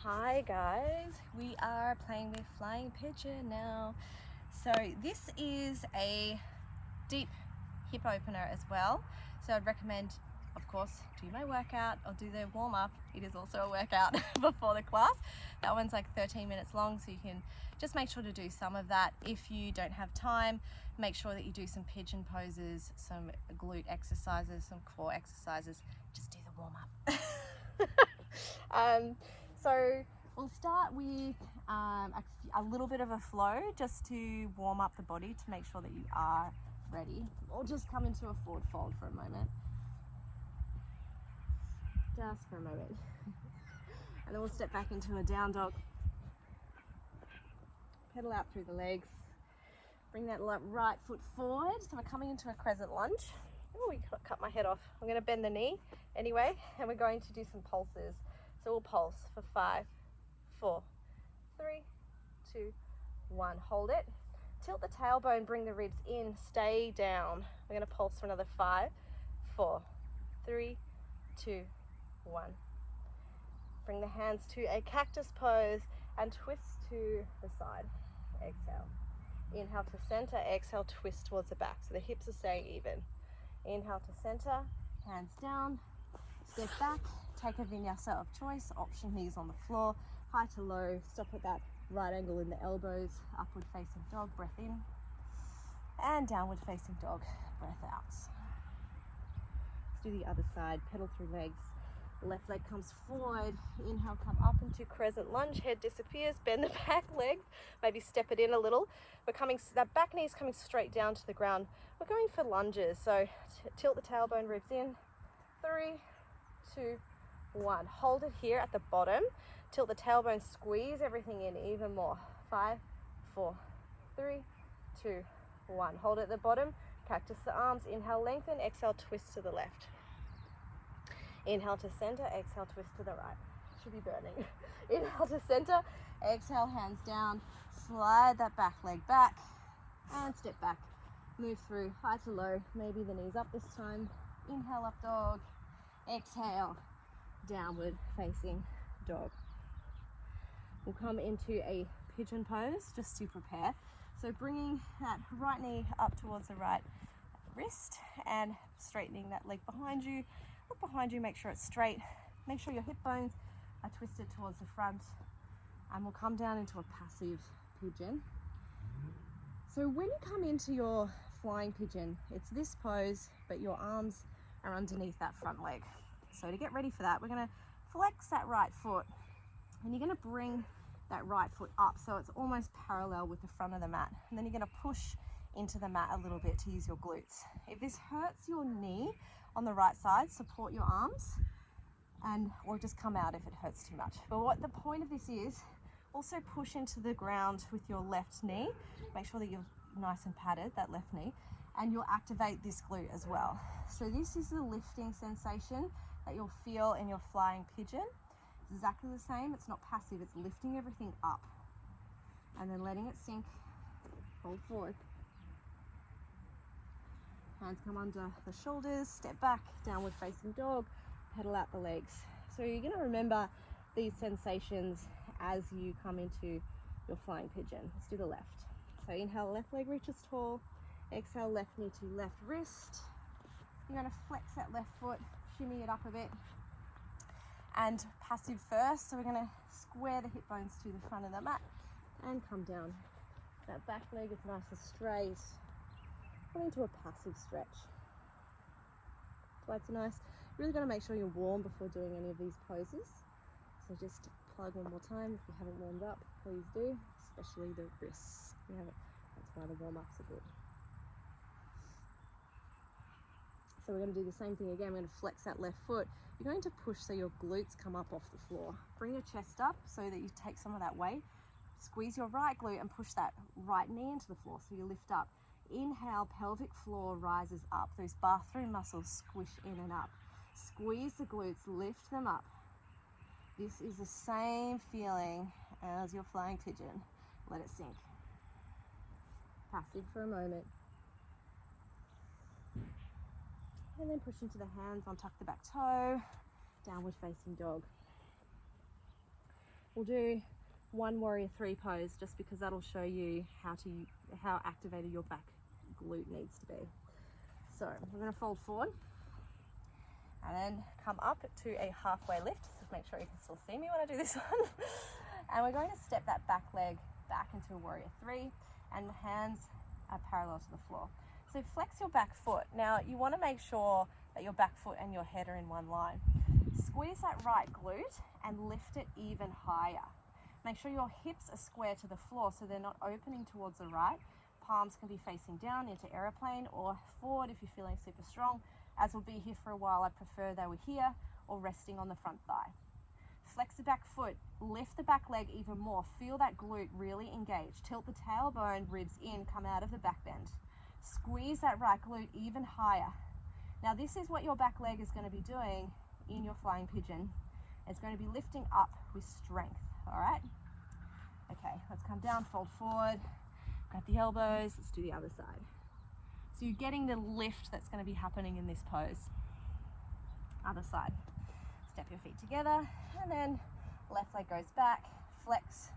Hi guys, we are playing with Flying Pigeon now. So this is a deep hip opener as well. So I'd recommend, of course, do my workout or do the warm up. It is also a workout before the class. That one's like 13 minutes long, so you can just make sure to do some of that. If you don't have time, make sure that you do some pigeon poses, some glute exercises, some core exercises. Just do the warm up. So we'll start with a little bit of a flow just to warm up the body to make sure that you are ready. We'll just come into a forward fold for a moment. Just for a moment. And then we'll step back into a down dog. Pedal out through the legs. Bring that right foot forward. So we're coming into a crescent lunge. Oh, we cut my head off. I'm going to bend the knee anyway, and we're going to do some pulses. So we'll pulse for 5, 4, 3, 2, 1. Hold it. Tilt the tailbone, bring the ribs in, stay down. We're going to pulse for another 5, 4, 3, 2, 1. Bring the hands to a cactus pose and twist to the side. Exhale. Inhale to center, exhale, twist towards the back. So the hips are staying even. Inhale to center, hands down, step back, take a vinyasa of choice, option knees on the floor, high to low, stop at that right angle in the elbows, upward facing dog, breath in, and downward facing dog, breath out. Let's do the other side, pedal through legs, left leg comes forward, inhale, come up into crescent lunge, head disappears, bend the back leg, maybe step it in a little. That back knee is coming straight down to the ground. We're going for lunges, so tilt the tailbone, ribs in, 3, 2, 1. Hold it here at the bottom. Tilt the tailbone, squeeze everything in even more. 5, 4, 3, 2, 1. Hold it at the bottom. Cactus the arms. Inhale, lengthen. Exhale, twist to the left. Inhale to center. Exhale, twist to the right. Should be burning. Inhale to center. Exhale, hands down. Slide that back leg back and step back. Move through high to low. Maybe the knees up this time. Inhale, up dog. Exhale, downward facing dog. We'll come into a pigeon pose just to prepare. So bringing that right knee up towards the right wrist and straightening that leg behind you. Look behind you, make sure it's straight. Make sure your hip bones are twisted towards the front. And we'll come down into a passive pigeon. So when you come into your flying pigeon, it's this pose, but your arms are underneath that front leg. So to get ready for that, we're going to flex that right foot and you're going to bring that right foot up so it's almost parallel with the front of the mat. And then you're going to push into the mat a little bit to use your glutes. If this hurts your knee on the right side, support your arms or just come out if it hurts too much. But what the point of this is, also push into the ground with your left knee. Make sure that you're nice and padded, that left knee, and you'll activate this glute as well. So this is the lifting sensation that you'll feel in your flying pigeon. It's exactly the same. It's not passive. It's lifting everything up and then letting it sink. Hold forward. Hands come under the shoulders. Step back. Downward facing dog. Pedal out the legs. So you're going to remember these sensations as you come into your flying pigeon. Let's do the left. So inhale, left leg reaches tall. Exhale, left knee to left wrist. You're going to flex that left foot, shimmy it up a bit. And passive first, so we're going to square the hip bones to the front of the mat and come down. That back leg is nice and straight. Go into a passive stretch. That's nice. Really got to make sure you're warm before doing any of these poses. So just plug one more time. If you haven't warmed up, please do, especially the wrists. You haven't. That's why the warm-ups are good. So we're going to do the same thing again. We're going to flex that left foot. You're going to push so your glutes come up off the floor. Bring your chest up so that you take some of that weight. Squeeze your right glute and push that right knee into the floor so you lift up. Inhale, pelvic floor rises up. Those bathroom muscles squish in and up. Squeeze the glutes, lift them up. This is the same feeling as your flying pigeon. Let it sink. Passive for a moment. And then push into the hands, untuck the back toe, downward facing dog. We'll do one warrior three pose just because that'll show you how activated your back glute needs to be. So we're going to fold forward and then come up to a halfway lift. Just make sure you can still see me when I do this one. And we're going to step that back leg back into a warrior three, and the hands are parallel to the floor. So flex your back foot. Now you want to make sure that your back foot and your head are in one line. Squeeze that right glute and lift it even higher. Make sure your hips are square to the floor so they're not opening towards the right. Palms can be facing down into aeroplane or forward if you're feeling super strong. As we'll be here for a while, I prefer they were here or resting on the front thigh. Flex the back foot, lift the back leg even more. Feel that glute really engage. Tilt the tailbone, ribs in, come out of the back bend. Squeeze that right glute even higher. Now this is what your back leg is going to be doing in your flying pigeon. It's going to be lifting up with strength, all right? Okay, let's come down, fold forward, grab the elbows, let's do the other side. So you're getting the lift that's going to be happening in this pose. Other side. Step your feet together, and then left leg goes back, flex.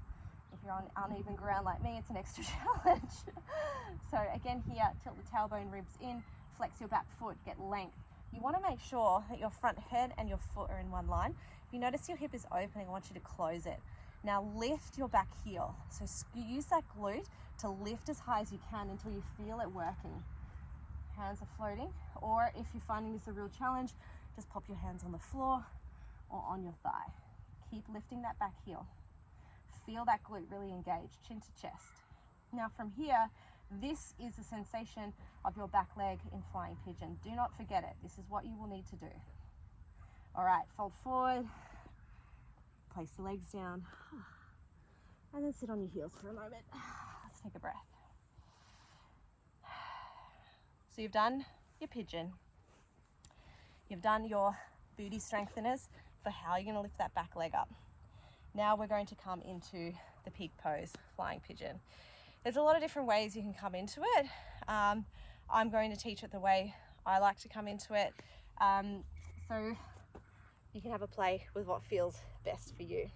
If you're on uneven ground like me, it's an extra challenge. So again here, tilt the tailbone, ribs in, flex your back foot, get length. You want to make sure that your front head and your foot are in one line. If you notice your hip is opening, I want you to close it. Now lift your back heel. So use that glute to lift as high as you can until you feel it working. Hands are floating, or if you're finding this a real challenge, just pop your hands on the floor or on your thigh. Keep lifting that back heel. Feel that glute really engage, chin to chest. Now from here, this is the sensation of your back leg in flying pigeon. Do not forget it. This is what you will need to do. All right, fold forward, place the legs down, and then sit on your heels for a moment. Let's take a breath. So you've done your pigeon. You've done your booty strengtheners for how you're going to lift that back leg up. Now we're going to come into the peak pose, flying pigeon. There's a lot of different ways you can come into it. I'm going to teach it the way I like to come into it. So you can have a play with what feels best for you.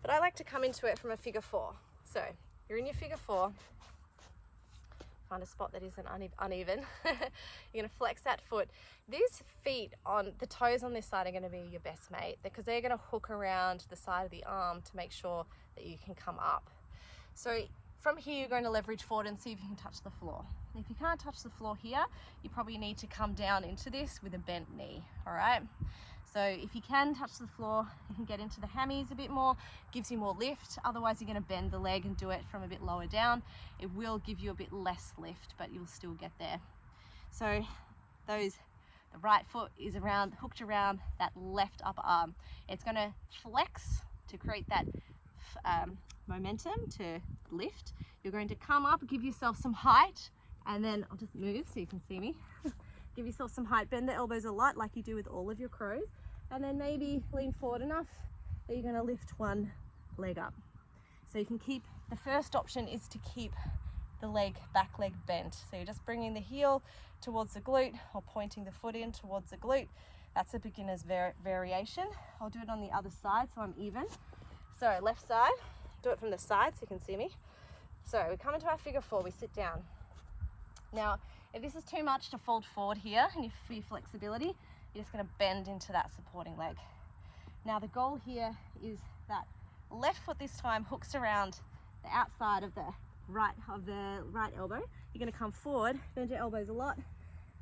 But I like to come into it from a figure four. So you're in your figure four. Find a spot that isn't uneven. You're going to flex that foot. These feet on the toes on this side are going to be your best mate because they're going to hook around the side of the arm to make sure that you can come up. So from here, you're going to leverage forward and see if you can touch the floor. If you can't touch the floor here, you probably need to come down into this with a bent knee, all right? So if you can touch the floor, you can get into the hammies a bit more, gives you more lift. Otherwise, you're going to bend the leg and do it from a bit lower down. It will give you a bit less lift, but you'll still get there. So the right foot is hooked around that left upper arm. It's going to flex to create that momentum to lift. You're going to come up, give yourself some height, and then I'll just move so you can see me. Give yourself some height, bend the elbows a lot like you do with all of your crows, and then maybe lean forward enough that you're going to lift one leg up. So you can keep, the first option is to keep the back leg bent. So you're just bringing the heel towards the glute or pointing the foot in towards the glute. That's a beginner's variation. I'll do it on the other side so I'm even. So left side, do it from the side so you can see me. So we come into our figure four, we sit down. Now, if this is too much to fold forward here and for your flexibility, you're just going to bend into that supporting leg. Now the goal here is that left foot this time hooks around the outside of the right elbow. You're going to come forward, bend your elbows a lot,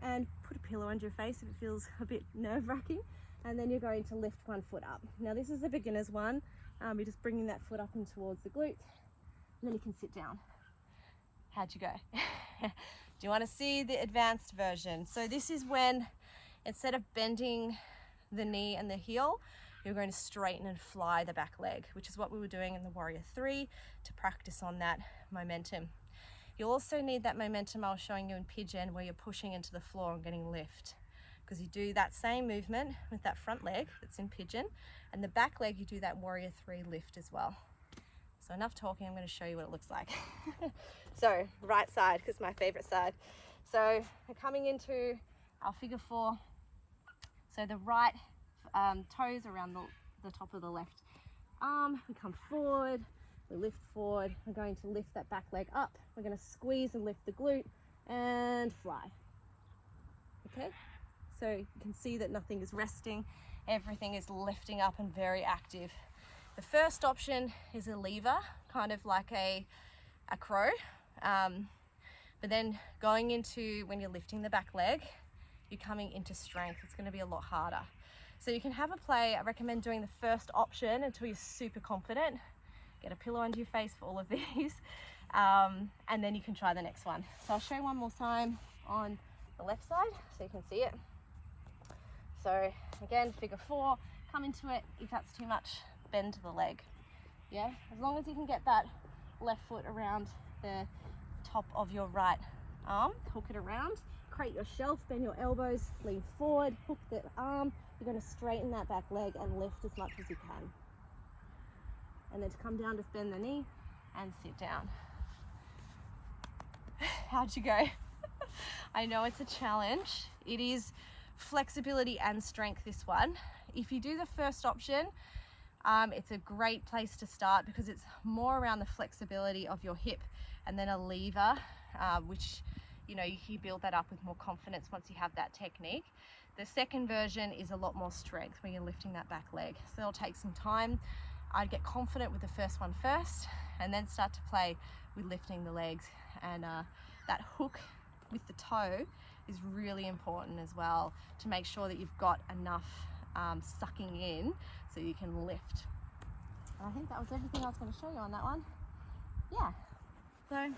and put a pillow under your face if it feels a bit nerve-wracking. And then you're going to lift one foot up. Now this is the beginner's one. You're just bringing that foot up in towards the glute, and then you can sit down. How'd you go? Do you want to see the advanced version? So this is when, instead of bending the knee and the heel, you're going to straighten and fly the back leg, which is what we were doing in the Warrior 3 to practice on that momentum. You'll also need that momentum I was showing you in Pigeon where you're pushing into the floor and getting lift, because you do that same movement with that front leg that's in Pigeon, and the back leg you do that Warrior 3 lift as well. So enough talking, I'm going to show you what it looks like. So right side, because my favorite side. So we're coming into our figure four. So the right toes around the top of the left arm, we come forward, we lift forward, we're going to lift that back leg up, we're going to squeeze and lift the glute and fly. Okay, so you can see that nothing is resting, everything is lifting up and very active. The first option is a lever, kind of like a crow, but then going into, when you're lifting the back leg, you're coming into strength. It's going to be a lot harder. So you can have a play. I recommend doing the first option until you're super confident. Get a pillow under your face for all of these, and then you can try the next one. So I'll show you one more time on the left side so you can see it. So again, figure 4, come into it. If that's too much, bend the leg. Yeah, as long as you can get that left foot around the top of your right arm, hook it around, create your shelf, bend your elbows, lean forward, hook the arm. You're going to straighten that back leg and lift as much as you can. And then to come down, just bend the knee and sit down. How'd you go? I know it's a challenge. It is flexibility and strength, this one. If you do the first option, it's a great place to start because it's more around the flexibility of your hip, and then a lever, which, you know, you can build that up with more confidence once you have that technique. The second version is a lot more strength when you're lifting that back leg. So it'll take some time. I'd get confident with the first one first, and then start to play with lifting the legs. And that hook with the toe is really important as well, to make sure that you've got enough sucking in so you can lift. And I think that was everything I was going to show you on that one. Yeah, so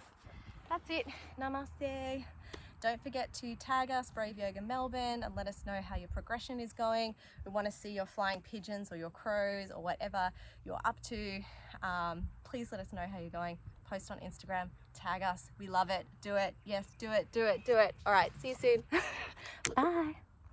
that's it. Namaste. Don't forget to tag us, Brave Yoga Melbourne, and let us know how your progression is going. We want to see your flying pigeons or your crows or whatever you're up to. Please let us know how you're going. Post on Instagram, tag us. We love it. Do it. Yes, do it, do it, do it. All right, see you soon. Bye.